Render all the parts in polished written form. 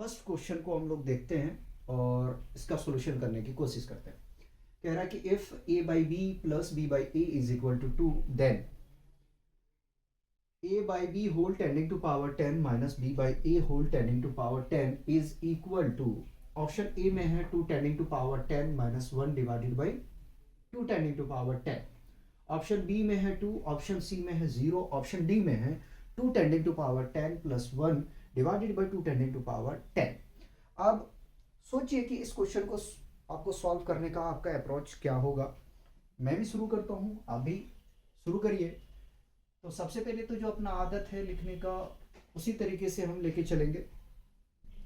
First question को हम लोग देखते हैं और इसका सॉल्यूशन करने की कोशिश करते हैं। कह रहा है कि if a by B plus B by A is equal to 2 then a by b whole tending to power 10 minus b by a whole tending to power 10 is equal to option A में है 2 tending to power 10 minus 1 divided by 2 tending to power 10। Option B में है 2, option C में है 0, option D में है 2 tending to power 10 plus 1 divided by 2 tending to power 10। अब सोचिए कि इस क्वेश्चन को आपको सॉल्व करने का आपका अप्रोच क्या होगा। मैं भी शुरू करता हूं, आप भी शुरू करिए। तो सबसे पहले तो जो अपना आदत है लिखने का, उसी तरीके से हम लेके चलेंगे।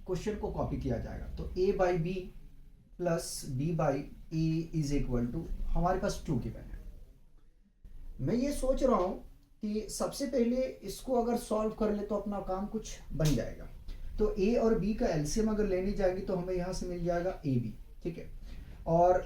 क्वेश्चन को कॉपी किया जाएगा तो a by B plus B by A is equal to, हमारे पास 2 गिवन है। मैं ये सोच रहा हूं कि सबसे पहले इसको अगर सॉल्व कर ले तो अपना काम कुछ बन जाएगा। तो a और b का एलसीएम अगर लेने जाएंगे तो हमें यहां से मिल जाएगा ए बी, ठीक है, और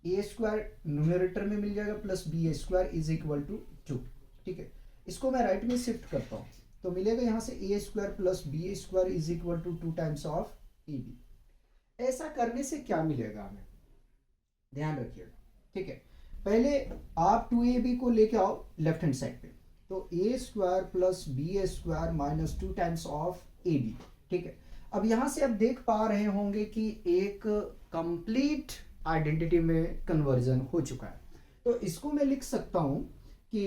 ए स्क्वायर न्यूमरेटर में मिल जाएगा plus B A square is equal to 2, ठीक है। इसको मैं राइट में शिफ्ट करता हूं तो मिलेगा यहां से A square plus B A square is equal to 2 times of A B. ऐसा करने से क्या मिलेगा हमें, ध्यान रखिएगा, ठीक है। पहले आप 2ab को लेके आओ लेफ्ट हैंड साइड पे, तो A square plus B A square minus 2 times of A B, ठीक है। अब यहां से आप देख पा रहे होंगे कि एक कंप्लीट आइडेंटिटी में कन्वर्जन हो चुका है। तो इसको मैं लिख सकता हूं कि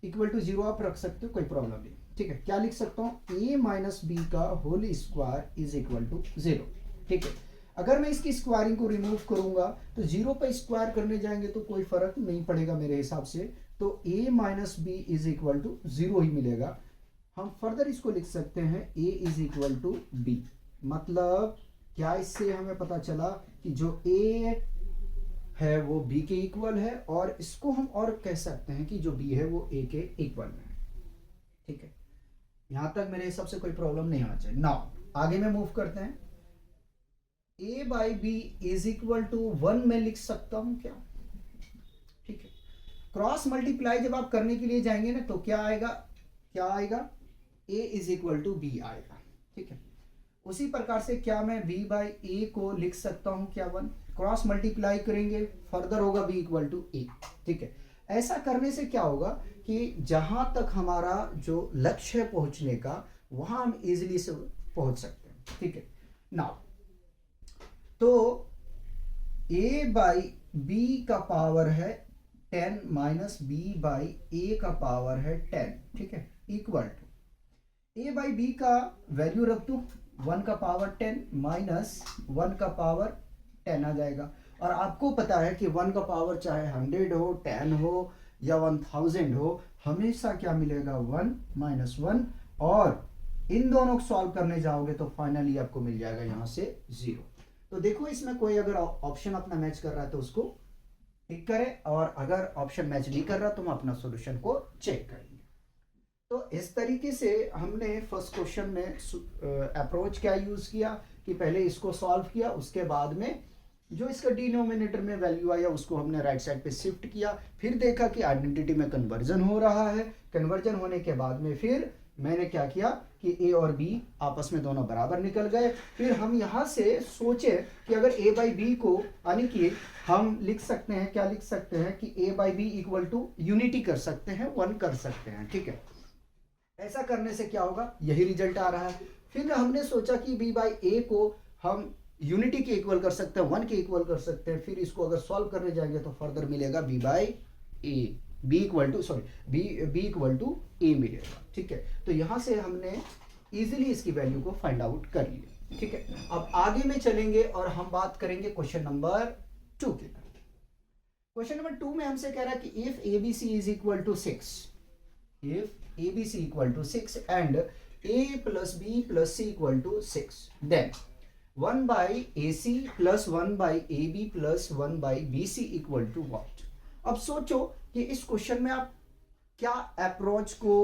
इक्वल टू 0 आप रख सकते हो, कोई प्रॉब्लम नहीं, ठीक है। क्या लिख सकता हूं, a माइनस बी का whole square is equal to 0, ठीक है। अगर मैं इसकी स्क्वायरिंग को रिमूव करूंगा तो 0 पर स्क्वायर करने जाएंगे तो कोई फर्क नहीं पड़ेगा मेरे हिसाब से। तो a minus B is equal to 0 ही मिलेगा। हम फर्दर इसको लिख सकते हैं a is equal to B. मतलब क्या, इससे हमें पता चला कि जो a है वो b के इक्वल है, और इसको हम और कह सकते हैं कि जो b है वो a के इक्वल में है, ठीक है। यहां तक मेरे हिसाब से कोई प्रॉब्लम नहीं आना चाहिए। नाउ आगे में मूव करते हैं। a by B is equal to 1 में लिख सकता हूं क्या, ठीक है। क्रॉस मल्टीप्लाई जब आप करने के लिए जाएंगे ना तो क्या आएगा, a is equal to B आएगा, ठीक है। उसी प्रकार से क्या मैं b बाई ए को लिख सकता हूं क्या 1, क्रॉस मल्टीप्लाई करेंगे फर्दर होगा b इक्वल टू ए, ठीक है। ऐसा करने से क्या होगा कि जहां तक हमारा जो लक्ष्य है पहुंचने का, वहां हम इजीली से पहुंच सकते हैं, ठीक है। नाउ तो a बाई बी का पावर है 10 माइनस b बाई ए का पावर है 10, ठीक है, equal to a by B का वैल्यू रख दो 1 का पावर 10 माइनस 1 का पावर 10 आ जाएगा। और आपको पता है कि 1 का पावर चाहे 100 हो, 10 हो या 1000 हो, हमेशा क्या मिलेगा 1 माइनस 1, और इन दोनों को सॉल्व करने जाओगे तो फाइनली आपको मिल जाएगा यहां से 0। तो देखो इसमें कोई अगर ऑप्शन अपना मैच कर रहा है तो उसको टिक करें, और अगर ऑप्शन मैच नहीं कर रहा तो हम अपना सॉल्यूशन को चेक करेंगे। तो इस तरीके से हमने फर्स्ट क्वेश्चन में अप्रोच क्या यूज किया कि पहले इसको सॉल्व किया, उसके बाद में जो इसका डिनोमिनेटर में वैल्यू आया उसको हमने राइट साइड पे शिफ्ट किया, फिर देखा कि आइडेंटिटी में कन्वर्जन हो रहा है। कन्वर्जन होने के बाद में फिर मैंने क्या किया कि a और b आपस में दोनों बराबर निकल गए। फिर हम यहाँ से सोचे कि अगर a बाई बी को, यानी कि हम लिख सकते हैं, क्या लिख सकते हैं कि a by B equal to unity कर सकते हैं, 1 कर सकते हैं, ठीक है। ऐसा करने से क्या होगा, यही रिजल्ट आ रहा है। फिर हमने सोचा कि b बाई ए को हम यूनिटी के इक्वल कर सकते हैं, 1 के इक्वल कर सकते हैं। फिर इसको अगर सॉल्व करने जाएंगे तो फर्दर मिलेगा b by A, B equal to A मिलेगा, ठीक है। तो यहां से हमने इजीली इसकी वैल्यू को फाइंड आउट कर लिया, ठीक है। अब आगे में चलेंगे और हम बात करेंगे क्वेश्चन नंबर 2 के। क्वेश्चन नंबर 2 में हमसे कह रहा है कि if ABC is equal to 6, if ABC equal to 6 and A plus B plus C equal to 6, then 1 by AC plus 1 by AB plus 1 by BC equal to what? अब सोचो कि इस क्वेश्चन में आप क्या अप्रोच को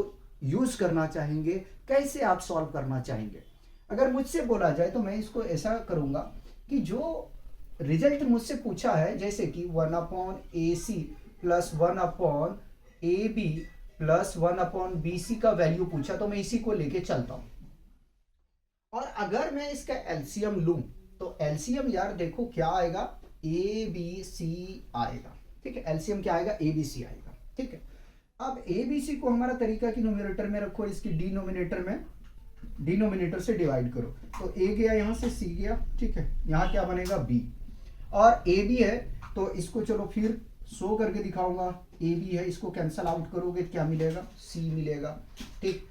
use करना चाहेंगे, कैसे आप सॉल्व करना चाहेंगे। अगर मुझसे बोला जाए तो मैं इसको ऐसा करूंगा कि जो रिजल्ट मुझसे पूछा है, जैसे कि 1 upon AC plus 1 upon AB plus 1 upon BC का वैल्यू पूछा, तो मैं इसी को लेके चलता हूं। और अगर मैं इसका एलसीएम लूं तो एलसीएम यार देखो क्या आएगा, ए बी सी आएगा, ठीक है। एलसीएम क्या आएगा, ए बी सी आएगा, ठीक है। अब ए बी सी को हमारा तरीका कि न्यूमरेटर में रखो, इसकी डिनोमिनेटर से डिवाइड करो। तो ए गया यहाँ से, सी गया, ठीक है। यहाँ क्या बनेगा, बी, और ए बी है तो इसको चलो फिर शो करके दिखाऊंगा। ए बी है, इसको कैंसल आउट करोगे क्या मिलेगा, सी मिलेगा, ठीक।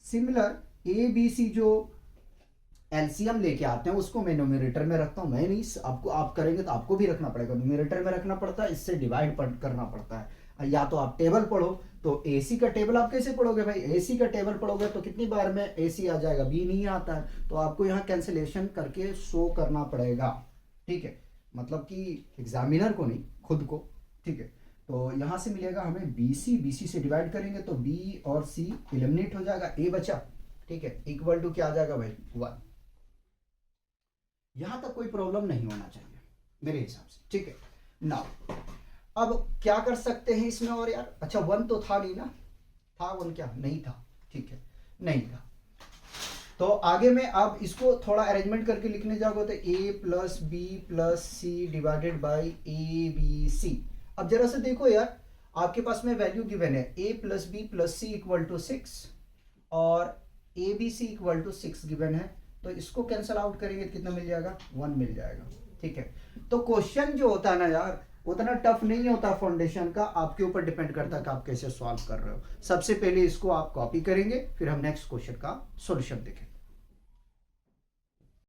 सिमिलर ए बी सी जो एलसीएम लेके आते हैं उसको मैं न्यूमरेटर में रखता हूँ। मैं नहीं, आपको, आप करेंगे तो आपको भी रखना पड़ेगा, न्यूमरेटर में रखना पड़ता है, इससे डिवाइड करना पड़ता है। या तो आप टेबल पढ़ो, तो एसी का टेबल आप कैसे पढ़ोगे भाई, एसी का टेबल पढ़ोगे तो कितनी बार में एसी आ जाएगा, बी नहीं आता है, तो आपको यहाँ कैंसिलेशन करके शो करना पड़ेगा, ठीक है। मतलब कि एग्जामिनर को नहीं, खुद को, ठीक है। तो यहाँ से मिलेगा हमें बीसी से डिवाइड करेंगे तो बी और सी एलिमिनेट हो जाएगा, ए बचा, ठीक है, इक्वल टू क्या आ जाएगा भाई, 1। यहां तक कोई प्रॉब्लम नहीं होना चाहिए मेरे हिसाब से, ठीक है। नाउ अब क्या कर सकते हैं इसमें और यार, अच्छा 1 तो था नहीं ना, था 1 क्या, नहीं था, ठीक है, नहीं था। तो आगे में अब इसको थोड़ा अरेंजमेंट करके लिखने जाओगे तो a plus B plus C divided by A B C. अब जरा से देखो यार, आपके पास में वैल्यू गिवन है a plus B plus C equal to 6 और A B C equal to 6 given है, तो इसको कैंसल आउट करेंगे कितना मिल जाएगा, 1 मिल जाएगा, ठीक है। तो क्वेश्चन जो होता है ना यार, उतना टफ नहीं होता फाउंडेशन का, आपके ऊपर डिपेंड करता है कि आप कैसे सॉल्व कर रहे हो। सबसे पहले इसको आप कॉपी करेंगे, फिर हम नेक्स्ट क्वेश्चन का सॉल्यूशन देखेंगे।